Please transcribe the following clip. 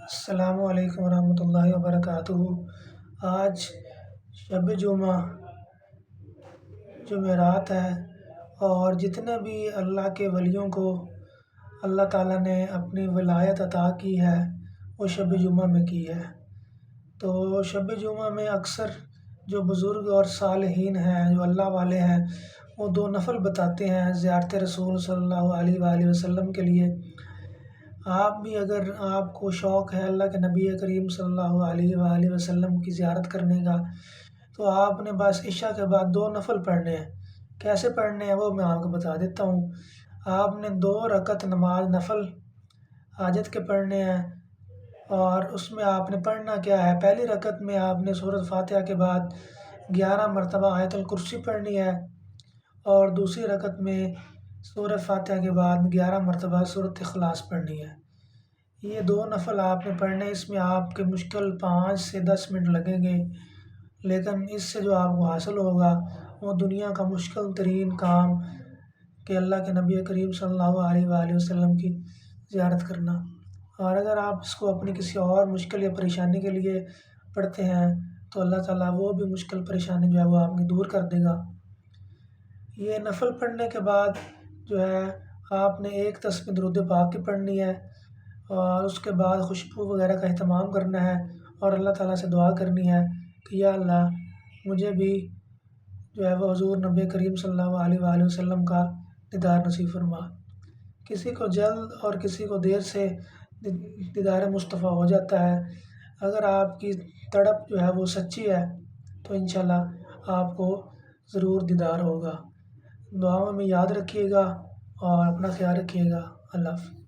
السلام علیکم ورحمۃ اللہ وبرکاتہ۔ آج شب جمعرات ہے، اور جتنے بھی اللہ کے ولیوں کو اللہ تعالیٰ نے اپنی ولایت عطا کی ہے وہ شب جمعہ میں کی ہے۔ تو شب جمعہ میں اکثر جو بزرگ اور صالحین ہیں، جو اللہ والے ہیں، وہ 2 نفل بتاتے ہیں زیارت رسول صلی اللہ علیہ وآلہ وسلم کے لیے۔ آپ بھی اگر آپ کو شوق ہے اللہ کے نبی کریم صلی اللہ علیہ وآلہ وسلم کی زیارت کرنے کا، تو آپ نے بس عشاء کے بعد 2 نفل پڑھنے ہیں۔ کیسے پڑھنے ہیں وہ میں آپ کو بتا دیتا ہوں۔ آپ نے 2 رکعت نماز نفل حاجت کے پڑھنے ہیں، اور اس میں آپ نے پڑھنا کیا ہے، پہلی رکعت میں آپ نے سورۃ فاتحہ کے بعد 11 مرتبہ آیت الکرسی پڑھنی ہے، اور دوسری رکعت میں سورۃ فاتحہ کے بعد 11 مرتبہ سورۃ اخلاص پڑھنی ہے۔ یہ 2 نفل آپ نے پڑھنے، اس میں آپ کے مشکل 5 سے 10 منٹ لگیں گے، لیکن اس سے جو آپ کو حاصل ہوگا وہ دنیا کا مشکل ترین کام کہ اللہ کے نبی کریم صلی اللہ علیہ وآلہ وسلم کی زیارت کرنا۔ اور اگر آپ اس کو اپنی کسی اور مشکل یا پریشانی کے لیے پڑھتے ہیں تو اللہ تعالیٰ وہ بھی مشکل پریشانی جو ہے وہ آپ کی دور کر دے گا۔ یہ نفل پڑھنے کے بعد جو ہے آپ نے 1 تسبیح درود پاک کی پڑھنی ہے، اور اس کے بعد خوشبو وغیرہ کا اہتمام کرنا ہے، اور اللہ تعالیٰ سے دعا کرنی ہے کہ یا اللہ مجھے بھی جو ہے وہ حضور نبی کریم صلی اللہ علیہ وآلہ وسلم کا دیدار نصیب فرما۔ کسی کو جلد اور کسی کو دیر سے دیدار مصطفیٰ ہو جاتا ہے۔ اگر آپ کی تڑپ جو ہے وہ سچی ہے تو انشاءاللہ آپ کو ضرور دیدار ہوگا۔ دعاؤں میں یاد رکھیے گا اور اپنا خیال رکھیے گا۔ اللہ حافظ۔